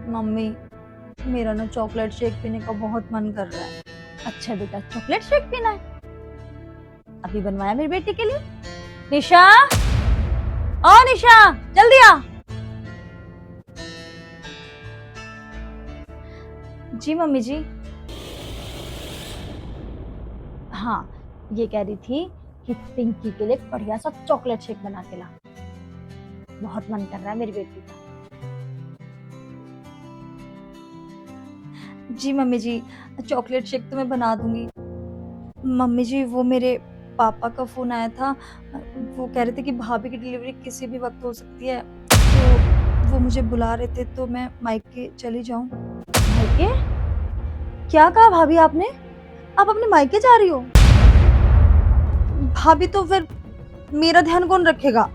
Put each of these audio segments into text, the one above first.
Mummy, मेरा ना chocolate shake पीने का बहुत मन कर रहा है। अच्छा बेटा, चॉकलेट शेक पीना है? अभी बनवाया मेरी बेटी के लिए। निशा, ओ निशा, जल्दी आ। जी मम्मी जी। हाँ, ये कह रही थी कि पिंकी के लिए बढ़िया सा चॉकलेट शेक बना के ला। बहुत मन कर रहा है मेरी बेटी का। जी मम्मी जी, चॉकलेट शेक तो मैं बना दूंगी। मम्मी जी, वो मेरे पापा का फोन आया था। वो कह रहे थे कि भाभी की डिलीवरी किसी भी वक्त हो सकती है, तो वो मुझे बुला रहे थे, तो मैं मायके चली जाऊं। मायके? क्या कहा भाभी आपने? आप अपने मायके जा रही हो? भाभी, तो फिर मेरा ध्यान कौन रखेगा?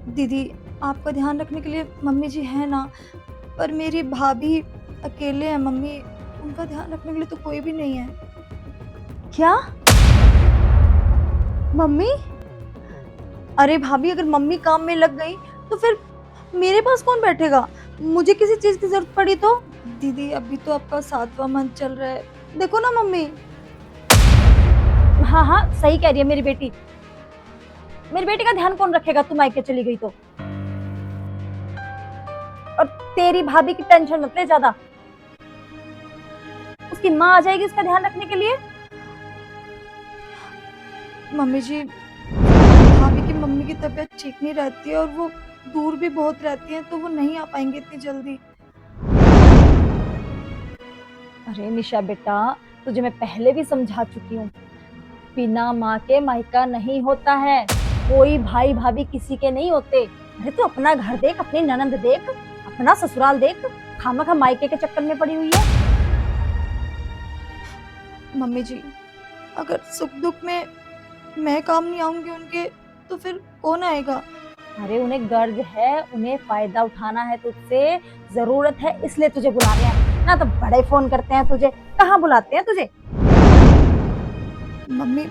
दीदी, आपका ध्यान रखने के लिए मम्मी जी है ना, पर मेरी भाभी अकेले है मम्मी, उनका ध्यान रखने के लिए तो कोई भी नहीं है। क्या? मम्मी? अरे भाभी, अगर मम्मी काम में लग गई तो फिर मेरे पास कौन बैठेगा? मुझे किसी चीज की जरूरत पड़ी तो? दीदी, अभी तो आपका 7वां मंथ चल रहा है, देखो ना मम्मी। हाँ हाँ, सही कह रही है मेरी बेटी। मेरी बेटी का ध्यान कौन रखेगा तू मायके चली गई तो? और तेरी भाभी की टेंशन मत ले ज्यादा, उसकी माँ आ जाएगी उसका ध्यान रखने के लिए। मम्मी जी, भाभी की मम्मी की तबीयत ठीक नहीं रहती है और वो दूर भी बहुत रहती हैं, तो वो नहीं आ पाएंगे इतनी जल्दी। अरे निशा बेटा, तुझे मैं पहले भी समझा चुकी हूँ, बिना माँ के मायका नहीं होता है। कोई भाई भाभी किसी के नहीं होते। अरे तू अपना घर देख, अपनी ननंद देख, अपना ससुराल देख, खामखा मायके के चक्कर में पड़ी हुई है। मम्मी जी, अगर सुख दुख में मैं काम नहीं आऊंगी उनके, तो फिर कौन आएगा? अरे उन्हें गर्ज है, उन्हें फायदा उठाना है तुझसे, जरूरत है इसलिए तुझे बुला रहे हैं ना। तो बड़े फोन करते हैं तुझे, कहाँ बुलाते हैं तुझे? मम्मी,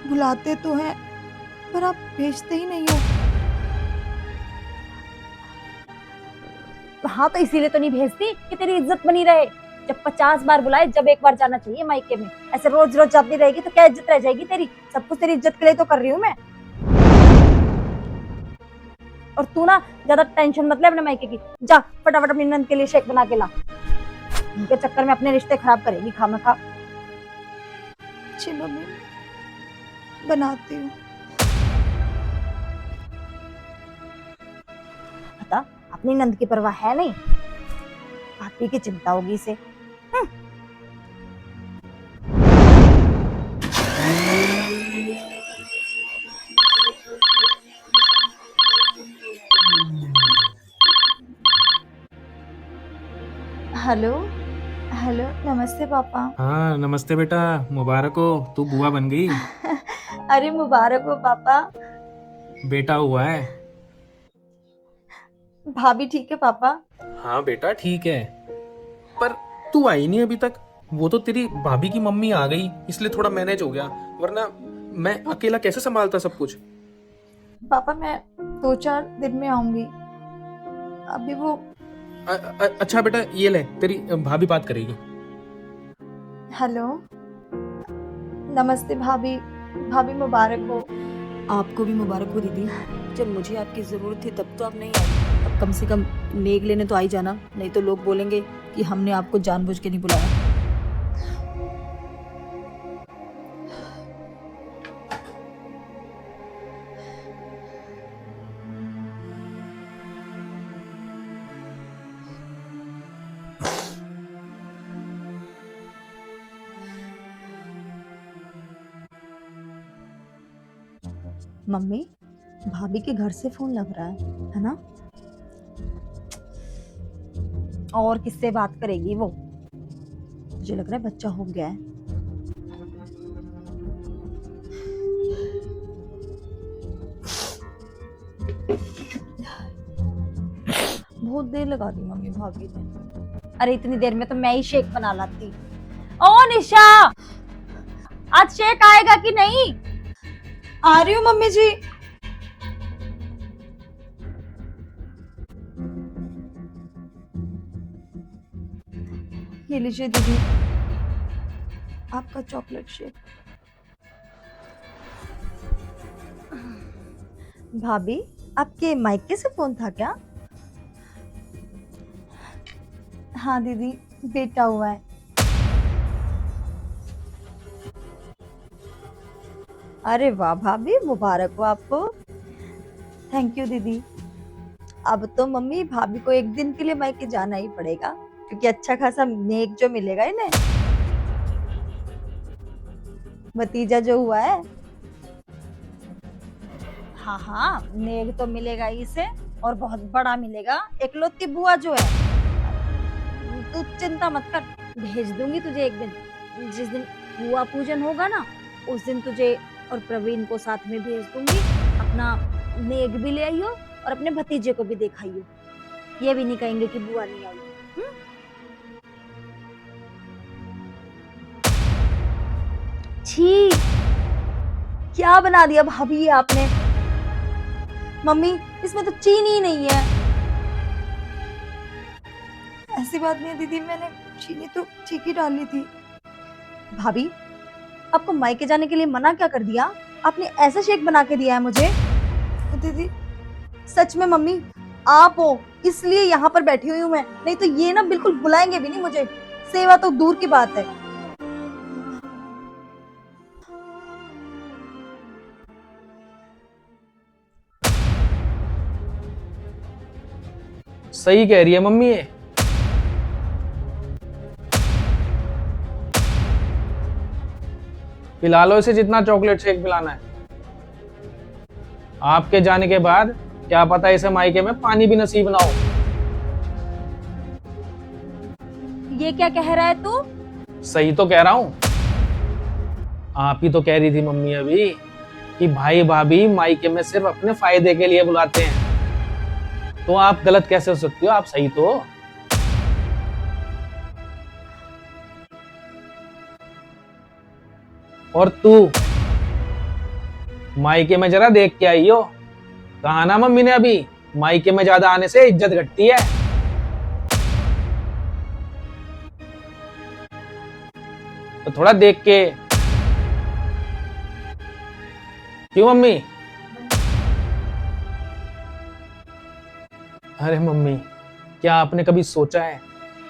बुलाते तो हैं, पर आप भेजते ही नहीं हो। हाँ, तो इसीलिए तो नहीं भेजती कि तेरी इज्जत बनी रहे। जब 50 बार बुलाए, जब एक बार जाना चाहिए मायके में। ऐसे रोज रोज जाती रहेगी तो क्या इज्जत रह जाएगी तेरी? सब कुछ तेरी इज्जत के लिए तो कर रही हूँ मैं। और तू ना ज्यादा टेंशन मत ले अपने मायके की। जा फटाफट अपनी नंद के लिए शेक बना के ला, उनके चक्कर में अपने रिश्ते खराब करेगी खामखा। जी मम्मी, बनाती हूँ। पता, अपनी नंद की परवाह है नहीं, भाभी की चिंता होगी इसे। हेलो, हेलो, नमस्ते पापा। हाँ नमस्ते बेटा, मुबारक हो, तू बुआ बन गई। अरे मुबारक हो पापा। बेटा हुआ है। भाभी ठीक है पापा? हाँ बेटा ठीक है, पर तू आई नहीं अभी तक। वो तो तेरी भाभी की मम्मी आ गई इसलिए थोड़ा मैनेज हो गया, वरना मैं अकेला कैसे संभालता सब कुछ। पापा, मैं 2-4 दिन में आऊंगी। अभी वो अच्छा बेटा, ये ले, तेरी भाभी बात करेगी। हेलो, नमस्ते भाभी। भाभी मुबारक हो। आपको भी मुबारक हो दीदी। जब मुझे आपकी ज़रूरत थी तब तो आप नहीं आई, अब कम से कम नेक लेने तो आई जाना, नहीं तो लोग बोलेंगे कि हमने आपको जानबूझ के नहीं बुलाया। मम्मी, भाभी के घर से फोन लग रहा है ना? और किससे बात करेगी वो? मुझे लग रहा है बच्चा हो गया है। बहुत देर लगा दी मम्मी भाभी ने। अरे इतनी देर में तो मैं ही शेक बना लाती। ओ निशा, आज शेक आएगा कि नहीं? आ रही हूँ मम्मी जी। ये लीजिए दीदी, आपका चॉकलेट शेक। भाभी, आपके मायके से फोन था क्या? हाँ दीदी, बेटा हुआ है। अरे वाह भाभी, मुबारक हो आपको। थैंक यू दीदी। अब तो मम्मी भाभी को एक दिन के लिए मायके जाना ही पड़ेगा, क्योंकि अच्छा खासा नेक जो मिलेगा इन्हें, भतीजा जो हुआ है। हाँ हाँ, नेक तो मिलेगा ही इसे, और बहुत बड़ा मिलेगा। एकलौती बुआ जो है, तू चिंता मत कर, भेज दूंगी तुझे एक दिन। जिस दिन बुआ पूजन होगा ना, उस दिन तुझे और प्रवीण को साथ में भेज दूंगी। अपना नेक भी ले आइयो और अपने भतीजे को भी दिखाइयो। ये भी नहीं कहेंगे कि बुआ नहीं आई। हम्म? छी, क्या बना दिया भाभी ये आपने? मम्मी, इसमें तो चीनी ही नहीं है। ऐसी बात नहीं है दीदी, मैंने चीनी तो ठीक ही डाली थी। भाभी, आपको मायके जाने के लिए मना क्या कर दिया? आपने ऐसा शेक बना के दिया है मुझे। दीदी, सच में मम्मी, आप हो इसलिए यहाँ पर बैठी हुई हूँ मैं, नहीं तो ये ना बिल्कुल बुलाएंगे भी नहीं मुझे। सेवा तो दूर की बात है। सही कह रही है मम्मी ये। पिला लो इसे जितना चॉकलेट शेक पिलाना है। आपके जाने के बाद क्या पता इसे मायके में पानी भी नसीब ना हो। ये क्या कह रहा है तू? सही तो कह रहा हूं। आप ही तो कह रही थी मम्मी अभी कि भाई भाभी मायके में सिर्फ अपने फायदे के लिए बुलाते हैं, तो आप गलत कैसे हो सकती हो? आप सही तो हो। और तू मायके में जरा देख के आई हो। कहा ना मम्मी ने अभी, मायके में ज्यादा आने से इज्जत घटती है। तो थोड़ा देख के। क्यों मम्मी? अरे मम्मी, क्या आपने कभी सोचा है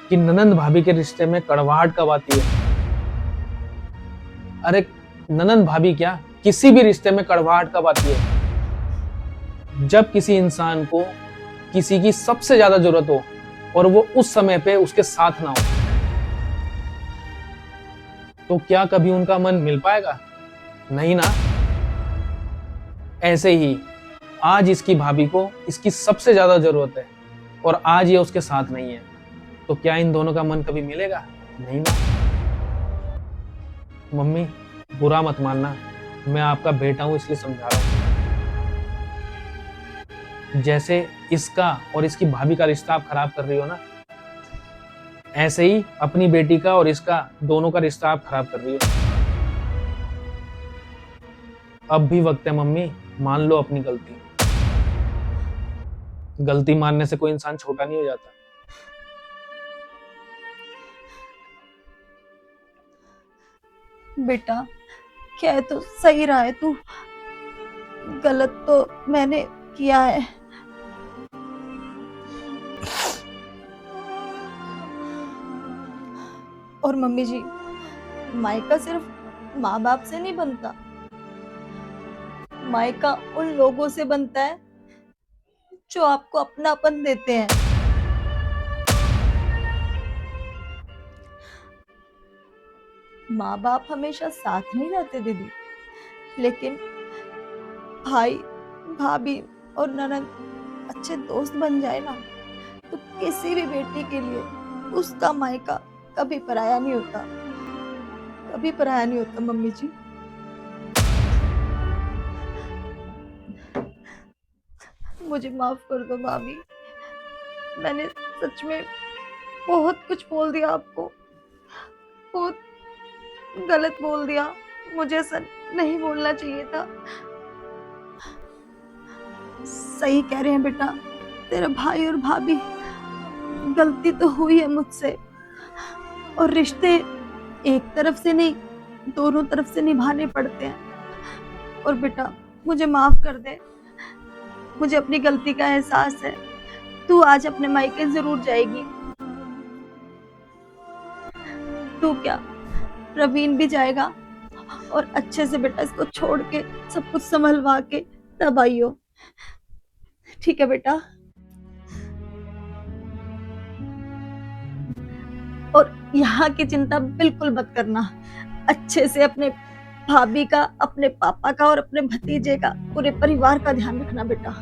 कि ननंद भाभी के रिश्ते में कड़वाहट कब आती है? अरे ननंद भाभी क्या, किसी भी रिश्ते में कड़वाहट कब आती है? जब किसी इंसान को किसी की सबसे ज्यादा जरूरत हो और वो उस समय पे उसके साथ ना हो, तो क्या कभी उनका मन मिल पाएगा? नहीं ना। ऐसे ही आज इसकी भाभी को इसकी सबसे ज्यादा जरूरत है और आज ये उसके साथ नहीं है, तो क्या इन दोनों का मन कभी मिलेगा? नहीं ना। मम्मी, बुरा मत मानना, मैं आपका बेटा हूं इसलिए समझा रहा हूं। जैसे इसका और इसकी भाभी का रिश्ता आप खराब कर रही हो ना, ऐसे ही अपनी बेटी का और इसका दोनों का रिश्ता आप खराब कर रही हो। अब भी वक्त है मम्मी, मान लो अपनी गलती। गलती मानने से कोई इंसान छोटा नहीं हो जाता। बेटा, क्या तो सही रहा है तू, गलत तो मैंने किया है। और मम्मी जी, मायका सिर्फ माँ बाप से नहीं बनता, मायका उन लोगों से बनता है जो आपको अपनापन देते हैं। माँ बाप हमेशा साथ नहीं रहते दीदी, लेकिन भाई भाभी और ननद अच्छे दोस्त बन जाए ना, तो किसी भी बेटी के लिए उसका मायका कभी पराया नहीं होता, कभी पराया नहीं होता मम्मी जी। मुझे माफ कर दो भाभी, मैंने सच में बहुत कुछ बोल दिया आपको, बहुत गलत बोल दिया, मुझे ऐसा नहीं बोलना चाहिए था। सही कह रहे हैं बेटा, तेरा भाई और भाभी, गलती तो हुई है मुझसे, और रिश्ते एक तरफ से नहीं, दोनों तरफ से निभाने पड़ते हैं। और बेटा, मुझे माफ कर दे, मुझे अपनी गलती का एहसास है। तू आज अपने मायके जरूर जाएगी। तू क्या, प्रवीण भी जाएगा, और अच्छे से बेटा इसको छोड़ के सब कुछ संभलवा के तब आइयो। ठीक है बेटा? और यहाँ की चिंता बिल्कुल मत करना। अच्छे से अपने भाभी का, अपने पापा का और अपने भतीजे का, पूरे परिवार का ध्यान रखना बेटा।